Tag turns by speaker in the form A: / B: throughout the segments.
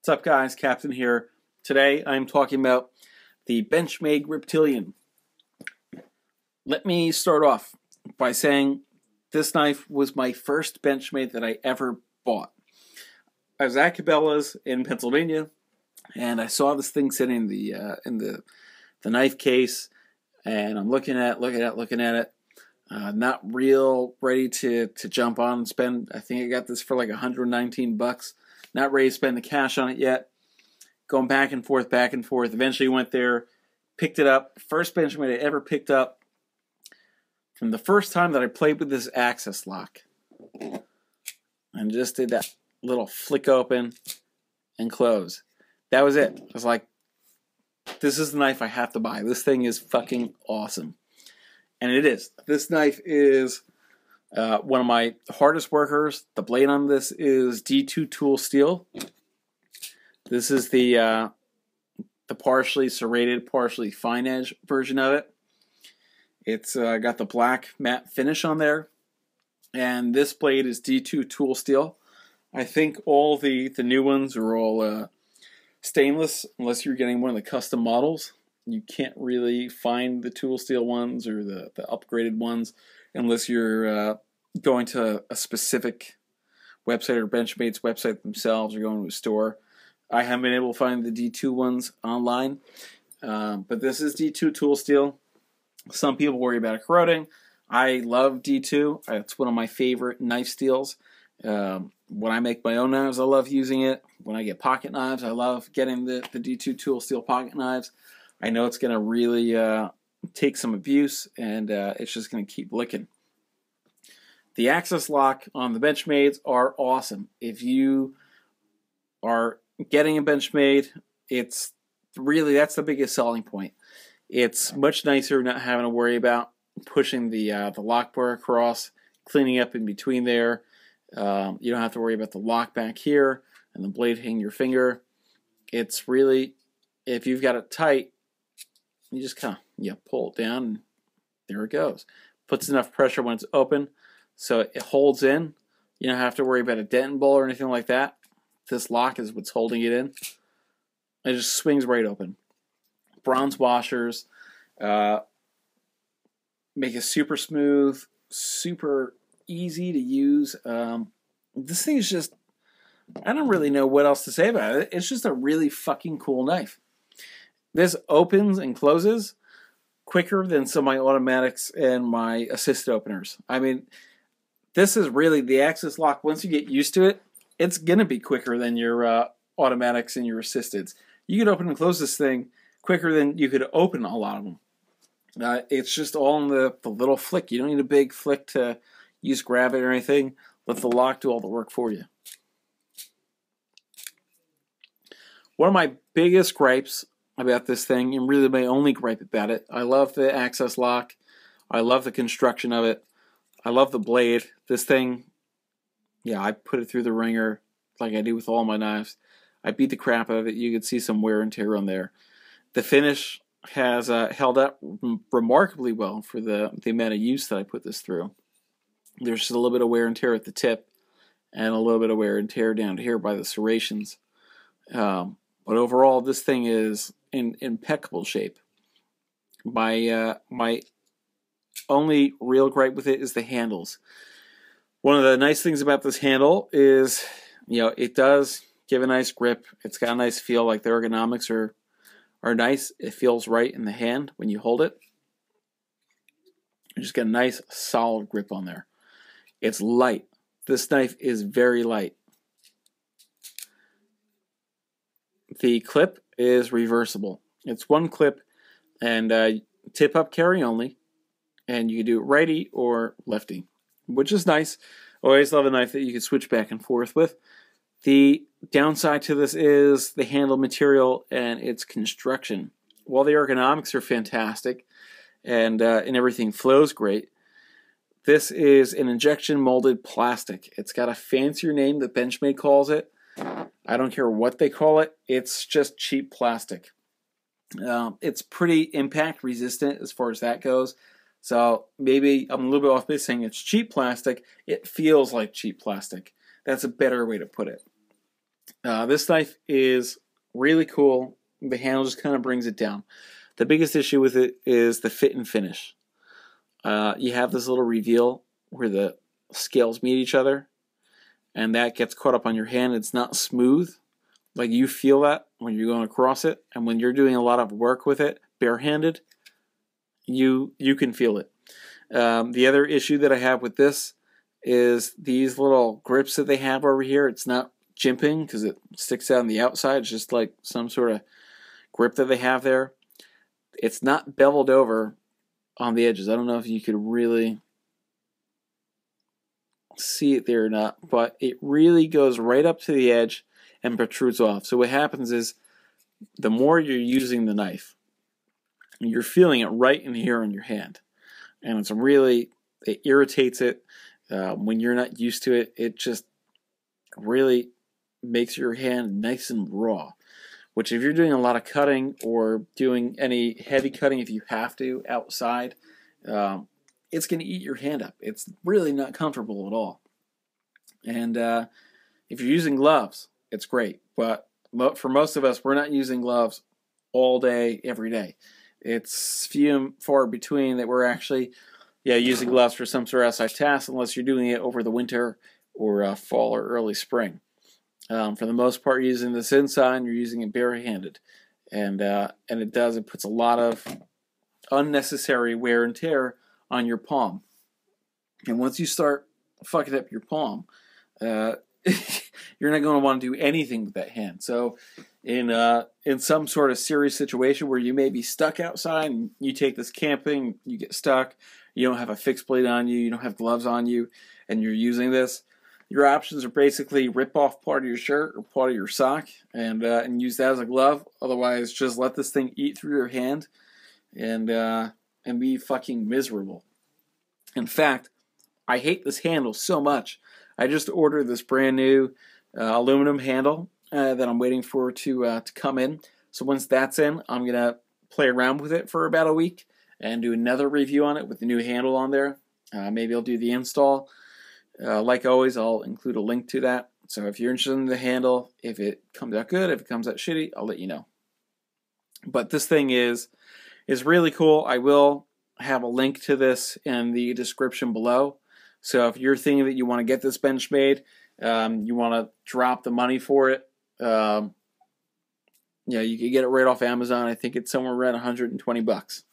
A: What's up, guys? Captain here. Today I'm talking about the Benchmade Griptilian. Let me start off by saying this knife was my first Benchmade that I ever bought. I was at Cabela's in Pennsylvania, and I saw this thing sitting in the knife case, and I'm looking at it. Not real ready to jump on and spend. I think I got this for like $119. Not ready to spend the cash on it yet. Going back and forth. Eventually went there, picked it up. First Benchmade I ever picked up from the first time that I played with this access lock. And just did that little flick open and close. That was it. I was like, this is the knife I have to buy. This thing is fucking awesome. And it is. This knife is one of my hardest workers. The blade on this is D2 tool steel. This is the partially serrated, partially fine edge version of it. It's got the black matte finish on there. And this blade is D2 tool steel. I think all the new ones are all stainless, unless you're getting one of the custom models. You can't really find the tool steel ones or the upgraded ones unless you're going to a specific website or Benchmade's website themselves or going to a store. I haven't been able to find the D2 ones online, but this is D2 tool steel. Some people worry about it corroding. I love D2. It's one of my favorite knife steels. When I make my own knives, I love using it. When I get pocket knives, I love getting the D2 tool steel pocket knives. I know it's going to really take some abuse, and it's just going to keep licking. The access lock on the Benchmades are awesome. If you are getting a Benchmade, it's really, that's the biggest selling point. It's much nicer not having to worry about pushing the lock bar across, cleaning up in between there. You don't have to worry about the lock back here and the blade hitting your finger. It's really, if you've got it tight, you just kind of pull it down, and there it goes. Puts enough pressure when it's open, so it holds in. You don't have to worry about a dent and ball or anything like that. This lock is what's holding it in. It just swings right open. Bronze washers make it super smooth, super easy to use. This thing is just, I don't really know what else to say about it. It's just a really fucking cool knife. This opens and closes quicker than some of my automatics and my assisted openers. I mean, this is really the access lock. Once you get used to it, it's going to be quicker than your automatics and your assisteds. You could open and close this thing quicker than you could open a lot of them. It's just all in the little flick. You don't need a big flick to use grab it or anything. Let the lock do all the work for you. One of my biggest gripes about this thing, and really my only gripe about it, I love the access lock. I love the construction of it. I love the blade. This thing, yeah, I put it through the ringer like I do with all my knives. I beat the crap out of it. You can see some wear and tear on there. The finish has held up remarkably well for the amount of use that I put this through. There's just a little bit of wear and tear at the tip and a little bit of wear and tear down here by the serrations. But overall, this thing is in impeccable shape. My only real gripe with it is the handles. One of the nice things about this handle is, it does give a nice grip. It's got a nice feel, like the ergonomics are nice. It feels right in the hand when you hold it. You just get a nice solid grip on there. It's light. This knife is very light. The clip is reversible. It's one clip and tip up carry only, and you can do it righty or lefty, which is nice. Always love a knife that you can switch back and forth with. The downside to this is the handle material and its construction. While the ergonomics are fantastic and everything flows great, this is an injection molded plastic. It's got a fancier name that Benchmade calls it. I don't care what they call it. It's just cheap plastic. It's pretty impact resistant as far as that goes. So maybe I'm a little bit off base saying it's cheap plastic. It feels like cheap plastic. That's a better way to put it. This knife is really cool. The handle just kind of brings it down. The biggest issue with it is the fit and finish. You have this little reveal where the scales meet each other, and that gets caught up on your hand. It's not smooth. Like, you feel that when you're going across it, and when you're doing a lot of work with it barehanded, you can feel it. The other issue that I have with this is these little grips that they have over here. It's not jimping because it sticks out on the outside. It's just like some sort of grip that they have there. It's not beveled over on the edges. I don't know if you could really see it there or not, but it really goes right up to the edge and protrudes off. So what happens is, the more you're using the knife, you're feeling it right in here on your hand, and it irritates it. When you're not used to it, it just really makes your hand nice and raw, which if you're doing a lot of cutting or doing any heavy cutting, if you have to outside, it's going to eat your hand up. It's really not comfortable at all. And if you're using gloves, it's great, but for most of us, we're not using gloves all day, every day. It's few and far between that we're actually using gloves for some sort of outside task, unless you're doing it over the winter or fall or early spring. For the most part, you're using this inside, you're using it barehanded, and it puts a lot of unnecessary wear and tear on your palm. And once you start fucking up your palm, you're not going to want to do anything with that hand. So in some sort of serious situation where you may be stuck outside and you take this camping, you get stuck, you don't have a fixed blade on you, you don't have gloves on you, and you're using this, your options are basically rip off part of your shirt or part of your sock and use that as a glove. Otherwise, just let this thing eat through your hand and be fucking miserable. In fact, I hate this handle so much. I just ordered this brand new aluminum handle that I'm waiting for to come in. So once that's in, I'm going to play around with it for about a week and do another review on it with the new handle on there. Maybe I'll do the install. Like always, I'll include a link to that. So if you're interested in the handle, if it comes out good, if it comes out shitty, I'll let you know. But this thing is really cool. I will have a link to this in the description below. So if you're thinking that you want to get this Benchmade, you want to drop the money for it, you can get it right off Amazon. I think it's somewhere around 120 bucks.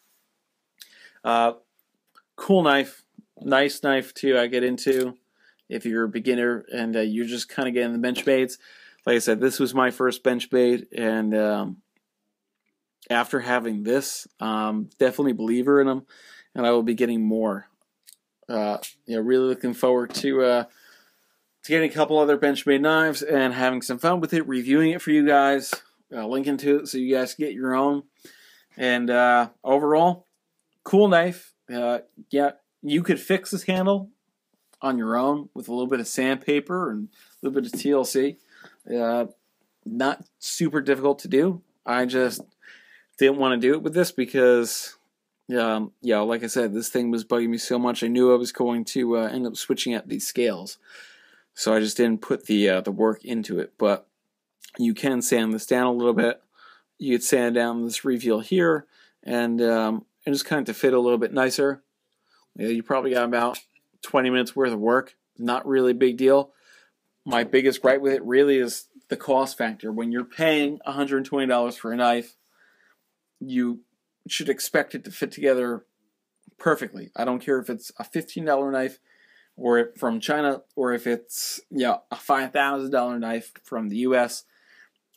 A: Cool knife, nice knife to get into if you're a beginner and you're just kind of getting the Benchmades. Like I said, this was my first Benchmade, and after having this, definitely a believer in them, and I will be getting more. Really looking forward to getting a couple other Benchmade knives and having some fun with it, reviewing it for you guys, linking to it so you guys get your own. And overall, cool knife. You could fix this handle on your own with a little bit of sandpaper and a little bit of TLC. Not super difficult to do. I just didn't want to do it with this because like I said, this thing was bugging me so much. I knew I was going to end up switching out these scales, so I just didn't put the work into it. But you can sand this down a little bit. You could sand down this reveal here, and just kind of to fit a little bit nicer. You probably got about 20 minutes worth of work. Not really a big deal. My biggest gripe with it really is the cost factor. When you're paying $120 for a knife, you should expect it to fit together perfectly. I don't care if it's a $15 knife or from China, or if it's a $5,000 knife from the US.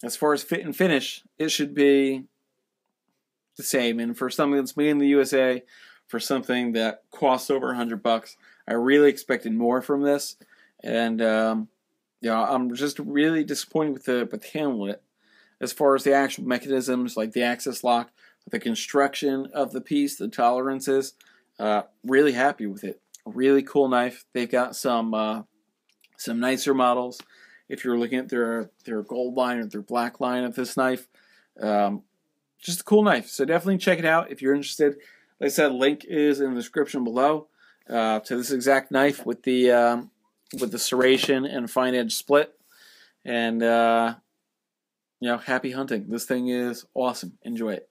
A: As far as fit and finish, it should be the same. And for something that's made in the USA, for something that costs over $100, I really expected more from this. And I'm just really disappointed with the handle of it. As far as the actual mechanisms, like the access lock, the construction of the piece, the tolerances, really happy with it. A really cool knife. They've got some nicer models. If you're looking at their gold line or their black line of this knife, just a cool knife. So definitely check it out if you're interested. Like I said, link is in the description below to this exact knife with the serration and fine edge split. And, happy hunting. This thing is awesome. Enjoy it.